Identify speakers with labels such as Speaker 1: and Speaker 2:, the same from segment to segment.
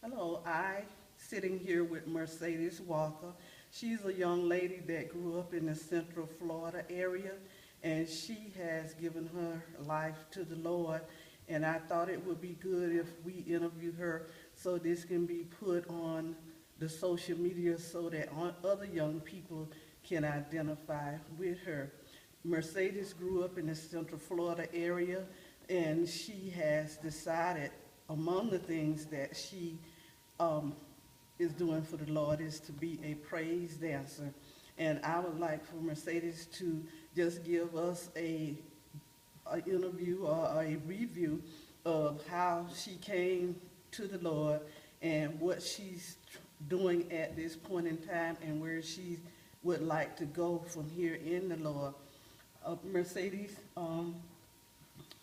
Speaker 1: Hello, sitting here with Mercedes Walker. She's a young lady that grew up in the Central Florida area, and she has given her life to the Lord. And I thought it would be good if we interview her so this can be put on the social media so that other young people can identify with her. Mercedes grew up in the Central Florida area, and she has decided among the things that she um, is doing for the Lord is to be a praise dancer. And I would like for Mercedes to just give us a interview or a review of how she came to the Lord and what she's doing at this point in time and where she would like to go from here in the Lord. Mercedes,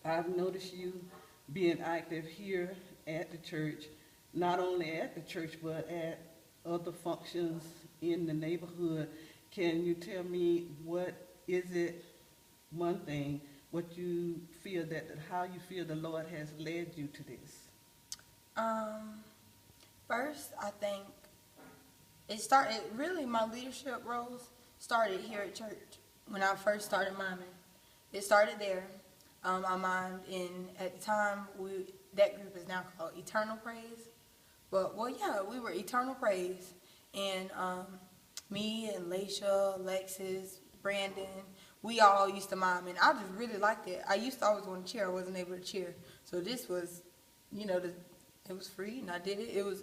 Speaker 1: I've noticed you being active here at the church, not only at the church but at other functions in the neighborhood. Can you tell me what is it, one thing, what you feel how you feel the Lord has led you to this?
Speaker 2: Um, First, I think really my leadership roles started here at church when I first started miming. It started there. I mimed at the time, that group is now called Eternal Praise. But, well, yeah, we were Eternal Praise. And me and Laisha, Alexis, Brandon, we all used to mime. And I just really liked it. I used to always want to cheer. I wasn't able to cheer. So this was, it was free, and I did it. It was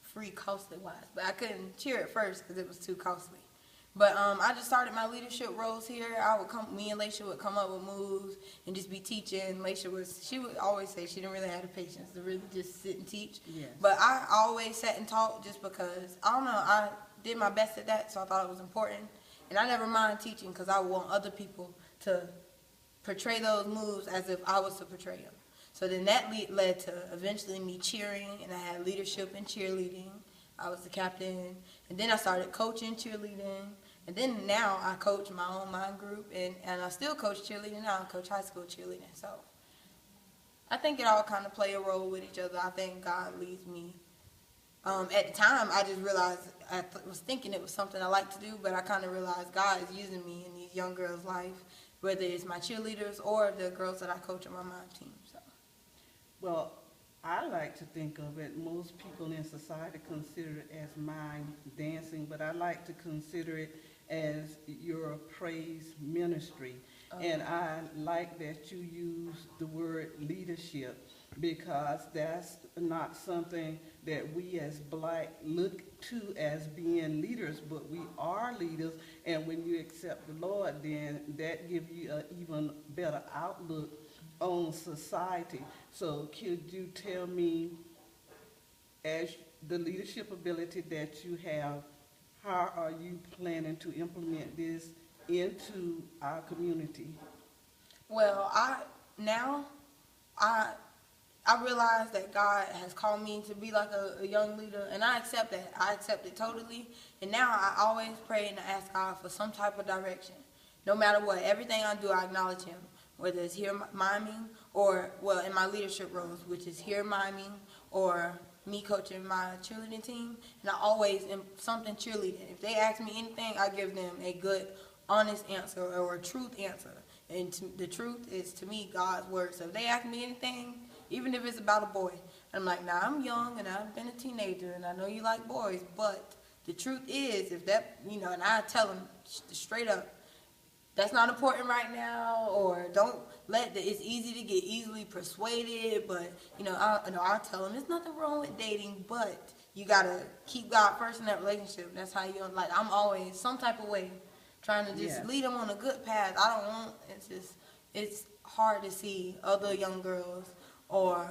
Speaker 2: free costly-wise. But I couldn't cheer at first because it was too costly. But I just started my leadership roles here. Me and Laisha would come up with moves and just be teaching. She would always say she didn't really have the patience to really just sit and teach.
Speaker 1: Yes.
Speaker 2: But I always sat and taught just because, I don't know, I did my best at that, so I thought it was important. And I never mind teaching because I want other people to portray those moves as if I was to portray them. So then that led to eventually me cheering, and I had leadership in cheerleading. I was the captain, and then I started coaching cheerleading, and then now I coach my own mind group, and I still coach cheerleading now. I coach high school cheerleading, so I think it all kind of play a role with each other. I think God leads me. At the time, I just realized, I was thinking it was something I like to do, but I kind of realized God is using me in these young girls' life, whether it's my cheerleaders or the girls that I coach on my mind team. So.
Speaker 1: Well, I like to think of it, most people in society consider it as mime dancing, but I like to consider it as your praise ministry. And I like that you use the word leadership because that's not something that we as black look to as being leaders, but we are leaders. And when you accept the Lord, then that gives you an even better outlook on society. So could you tell me, as the leadership ability that you have, how are you planning to implement this into our community?
Speaker 2: Well, I realize that God has called me to be like a young leader, and I accept that. I accept it totally. And now I always pray and ask God for some type of direction. No matter what, everything I do, I acknowledge Him. Whether it's here miming or, well, in my leadership roles, which is here miming or me coaching my cheerleading team. And I always am something cheerleading. If they ask me anything, I give them a good, honest answer or a truth answer. And the truth is, to me, God's word. So if they ask me anything, even if it's about a boy, I'm like, nah, I'm young and I've been a teenager and I know you like boys, but the truth is, if that, and I tell them straight up, that's not important right now, or don't it's easy to get easily persuaded, but, I'll tell them there's nothing wrong with dating, but you gotta keep God first in that relationship. That's how I'm always some type of way trying to just lead them on a good path. It's hard to see other young girls or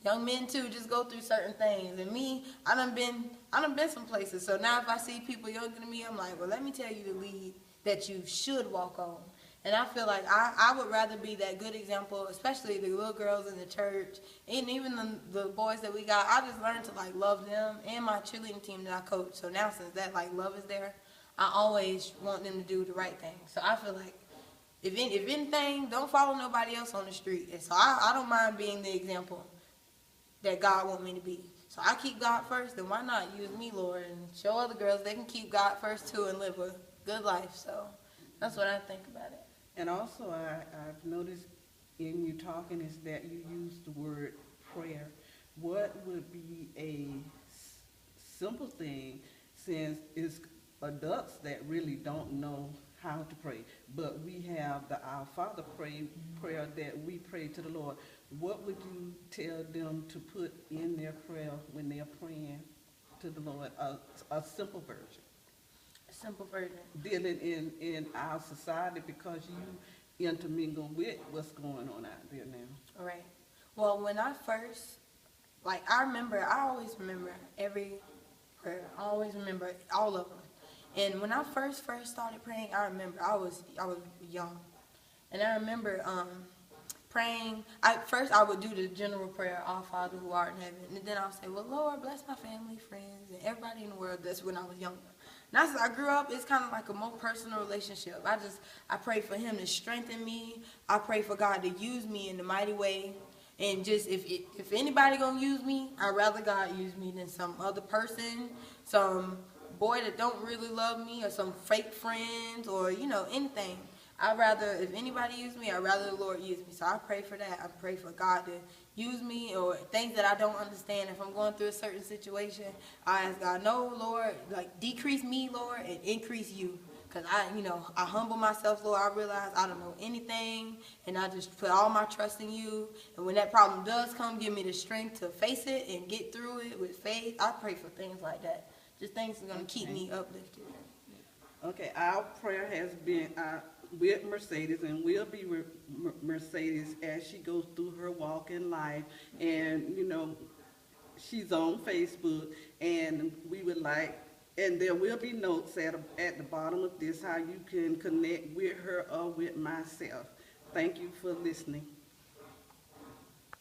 Speaker 2: young men too just go through certain things. And me, I done been some places. So now if I see people younger than me, I'm like, well, let me tell you the lead that you should walk on. And I feel like I would rather be that good example, especially the little girls in the church and even the boys that we got. I just learned to love them and my cheerleading team that I coach. So now since that love is there, I always want them to do the right thing. So I feel like if anything, don't follow nobody else on the street. And so I don't mind being the example that God wants me to be. So I keep God first, then why not use me, Lord, and show other girls they can keep God first too and live a good life. So that's what I think about it.
Speaker 1: And also, I've noticed in you talking is that you use the word prayer. What would be a simple thing, since it's adults that really don't know how to pray, but we have the Our Father prayer that we pray to the Lord. What would you tell them to put in their prayer when they're praying to the Lord? A simple version.
Speaker 2: A simple version.
Speaker 1: Dealing in our society, because you intermingle with what's going on out there now.
Speaker 2: All right. Well, when I first, I always remember every prayer. I always remember all of them. And when I first started praying, I remember I was young. And I remember praying. I would do the general prayer, Our Father who art in heaven. And then I would say, well, Lord, bless my family, friends, and everybody in the world. That's when I was younger. And as I grew up, it's kind of like a more personal relationship. I pray for him to strengthen me. I pray for God to use me in the mighty way. And just if anybody gonna use me, I'd rather God use me than some other person, some boy that don't really love me, or some fake friends, or anything. If anybody use me, I'd rather the Lord use me. So I pray for that. I pray for God to use me, or things that I don't understand. If I'm going through a certain situation, I ask God, no, Lord, decrease me, Lord, and increase you. Because I humble myself, Lord. I realize I don't know anything, and I just put all my trust in you. And when that problem does come, give me the strength to face it and get through it with faith. I pray for things like that. Just things that are going to keep me uplifted.
Speaker 1: Okay, our prayer has been with Mercedes, and will be with Mercedes as she goes through her walk in life. And, she's on Facebook, and we would like, and there will be notes at the bottom of this how you can connect with her or with myself. Thank you for listening.